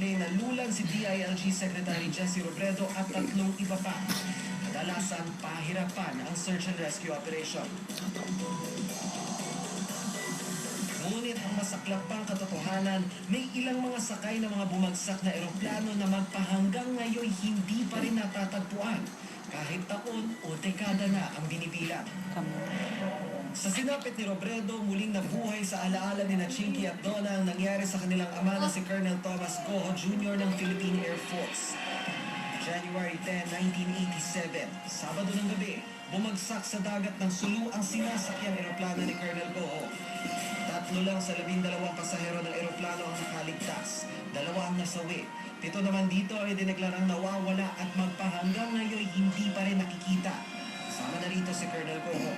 aeroplane na lulan si DILG Secretary Jessie Robredo at 3 iba pa. Kadalasan, pahirapan ang search and rescue operation. Ngunit ang masaklap pang katotohanan, may ilang mga sakay ng mga bumagsak na eroplano na magpahanggang ngayon hindi pa rin natatagpuan. Kahit taon o dekada na ang binibilang. Sa sinapit ni Robredo, muling nabuhay sa alaala ni Chinky at Donna ang nangyari sa kanilang ama na si Colonel Thomas Goho Jr. ng Philippine Air Force. January 10, 1987, Sabado ng gabi, bumagsak sa dagat ng Sulu ang sinasakyang eroplano ni Colonel Goho. 3 lang sa 12 pasahero ng eroplano ang nakaligtas, 2 ang nasawi. 7 naman dito ay dineklarang nawawala at magpahanggang ngayon hindi pa rin nakikita. Kasama na rito si Colonel Goho.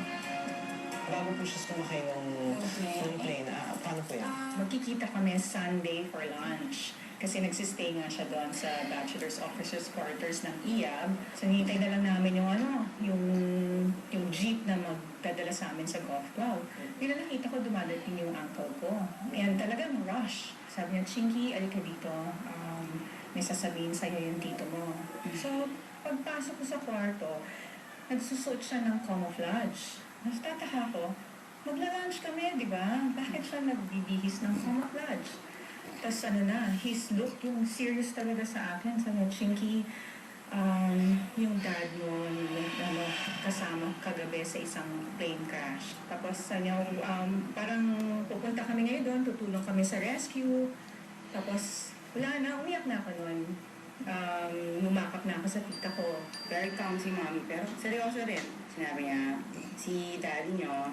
Bago po siya sumakay ng plane, paano po yan? Magkikita kami Sunday for lunch. Kasi nagsistay nga siya doon sa Bachelor's Officers Quarters ng IAB. So, hinihintay na lang namin yung jeep na magdadala sa amin sa golf club. Yun na nakita ko dumadating yung uncle ko. And talagang rush. Sabi niya, Chinky, alika dito. May sasabihin sa'yo yung tito mo. So, pagpasok ko sa kwarto, nagsusot siya ng camouflage. Nastataka ko, magla-lunch kami, di ba? Bakit siya nagbibihis ng camouflage? Tapos his look, yung serious talaga sa akin. Sabi niya, Chinky, yung dad mo, kasama kagabi sa isang plane crash. Tapos sabi niya, parang pupunta kami ngayon doon, tutulong kami sa rescue. Tapos wala na, umiyak na ako noon. Lumakap na ako sa tita ko. Very calm si mommy, pero seryoso rin. Sinabi niya, si daddy niyo,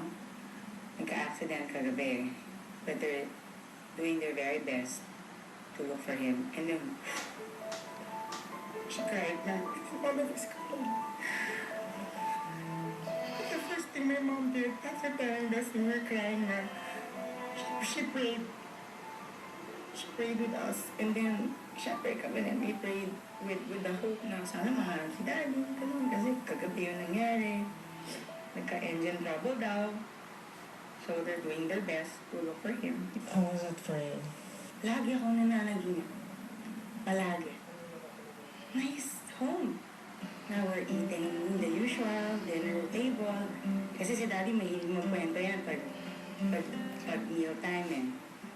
nagka-accident kagabi. But they're doing their very best to look for him. And then, she cried na, all of us cried. The first thing my mom did, after telling us we were crying na, she prayed. She prayed with us. And then, syempre kami na we prayed with the hope na sana mahal si daddy. Kasi kagabi yung nangyari. Nagka-engine trouble daw. So they're doing their best to look for him. How was it for you? Lagi akong nananaginip. Palagi. Nice home. Now we're eating the usual dinner table. Kasi si daddy mahilig magkwento yan pag meal time eh.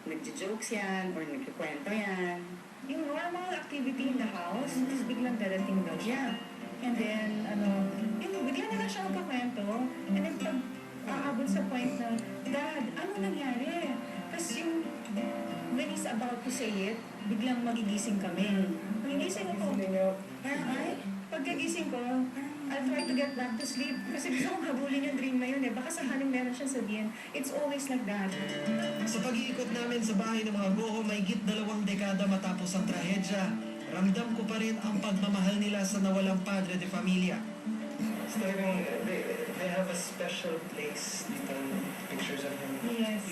Nagjo-jokes yan or nagkikwento yan. Yung normal activity in the house, tapos biglang darating daw siya. And then, bigla na lang siya magkakwento. And then, pag aabot sa point na, Dad, ano nangyari? Tapos when he's about to say it, biglang magigising kami. Magigising ako. Parang, pagkagising ko, I'll try to get back to sleep. Kasi gusto kong habulin yung dream na yun eh. Baka sakaling meron siyang sabihin. It's always like that. Sa pag-iikot namin sa bahay ng mga Goho, mahigit 2 dekada matapos ang trahedya, ramdam ko pa rin ang pagmamahal nila sa nawalang padre de familia. So they have a special place dito, pictures of him. Yes.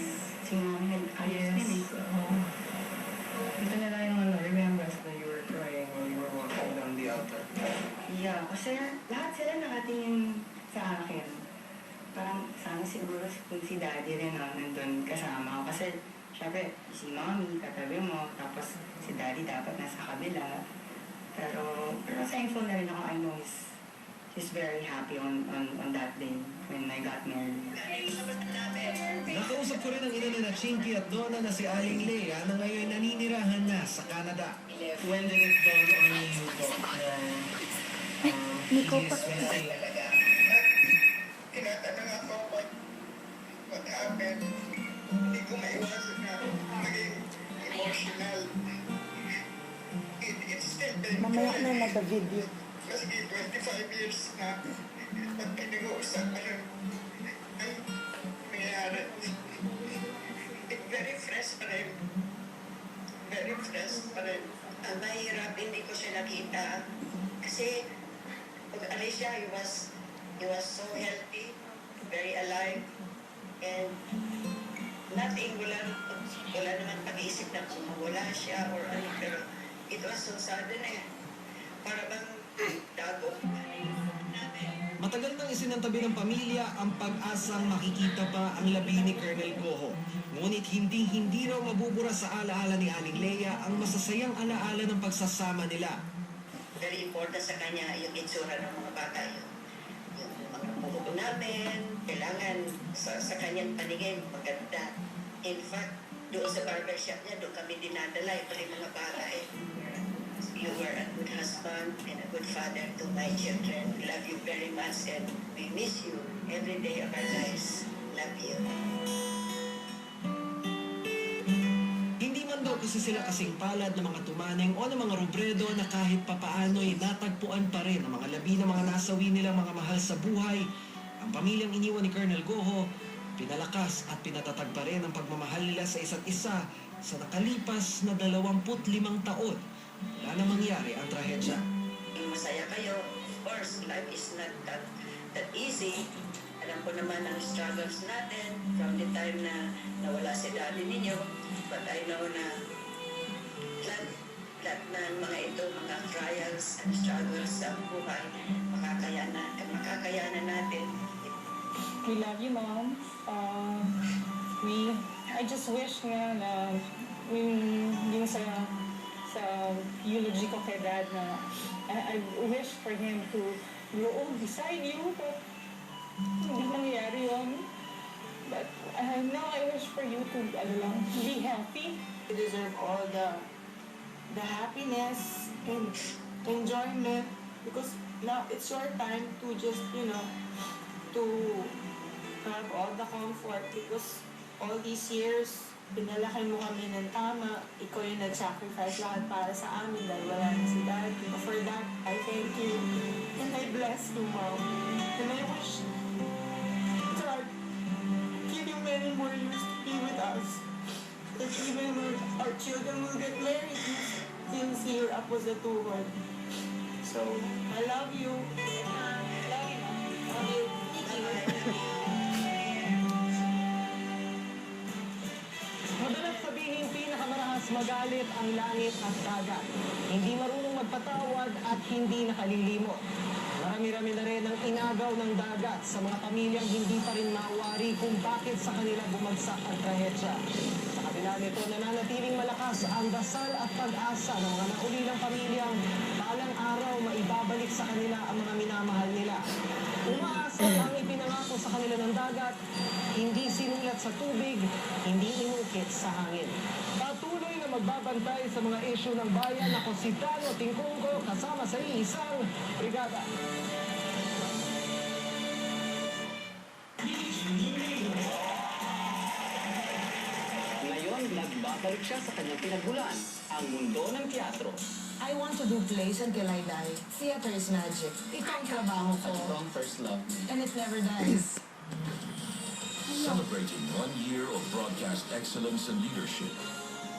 Si mami nag-ayos din eh. Ito na lang yung remembrance na you were crying while you were walking down the altar. Yeah, kasi lahat sila nakatingin sa akin. Parang sana siguro kung si daddy rin nandun kasama ko. Kasi syempre, si mommy, katabi mo, tapos si daddy dapat nasa kabila. Pero thankful na rin ako. I know he's very happy on that day when I got married. Nakausap ko rin ang ina na Chinky at Donna na si Aling Lea na ngayon naninirahan na sa Canada. When did it dawn on you, Doc, Nico he pa. is missing? Tinatanong ako what happened. Hindi ko maiwasan na maging emotional. It's still Mamaya na nag-video. Kasi 25 years na pag pinag-uusapan ang nangyayari. Very fresh pa rin. Very fresh pa rin. Ang mahirap, hindi ko siya nakita. Kasi pag alis siya, he was so healthy, very alive, and nothing, wala naman pag-iisip na kung wala siya or ano, pero it was so sudden eh. Para bang dago. Matagal nang isinantabi ng pamilya ang pag-asang makikita pa ang labi ni Colonel Goho. Ngunit hindi raw mabubura sa alaala ni Aling Lea ang masasayang alaala ng pagsasama nila. Very important sa kanya yung itsura ng mga bata yun. Yung mga buhok namin, kailangan sa kanyang paningin maganda. In fact, doon sa barbershop niya, doon kami dinadala, ito rin mga bata eh. You were a good husband and a good father to my children. We love you very much and we miss you every day of our lives. Love you. Hindi man daw kasi sila kasing palad ng mga tumaneng o ng mga rubredo na kahit papaano'y natagpuan pa rin ang mga labi ng mga nasawi nilang mga mahal sa buhay. Ang pamilyang iniwan ni Colonel Goho, pinalakas at pinatatag pa rin ang pagmamahal nila sa isa't isa sa nakalipas na 25 taon. Wala na mangyari ang trahedya. Masaya kayo. Of course, life is not that easy. Alam ko naman ang struggles natin from the time na nawala si daddy ninyo. But I know na lahat ng mga ito, mga trials and struggles sa buhay, makakayanan natin. We love you, Mom. I just wish nga na yung sa eulogy ko kay Dad na I wish for him to grow old beside you, but hindi nangyayari yun. But now I wish for you to be healthy. You deserve all the happiness and enjoyment because now it's your time to just, to have all the comfort because all these years, pinalaki mo kami ng tama. Ikaw yung nag-sacrifice lahat para sa amin dahil wala na si Daddy. For that, I thank you. And I bless you, Mom. And I wish God give you many more years to be with us. That even when our children will get married, you'll see your up was the tuhod. So, I love you. Love you. Love you. Thank you. Madalas sabihin pinakamarahas magalit ang langit at dagat. Hindi marunong magpatawad at hindi nakalilimot. Marami-rami na rin ang inagaw ng dagat sa mga pamilyang hindi pa rin mawari kung bakit sa kanila bumagsak ang trahedya. Sa kabila nito, nananatiling malakas ang dasal at pag-asa ng mga naulilang pamilyang balang araw maibabalik sa kanila ang mga minamahal nila. Umaasa ang ipinangako sa kanila ng dagat, hindi sinulat sa tubig, hindi inukit sa hangin. Patuloy na magbabantay sa mga isyu ng bayan ako si Dano Tingkongko kasama sa iisang brigada. Ngayon, nagbabalik siya sa kanyang pinagmulan, ang mundo ng teatro. I want to do plays until I die. Theater is magic. Ito ang trabaho ko. First love. And it never dies. Celebrating 1 year of broadcast excellence and leadership.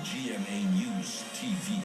GMA News TV.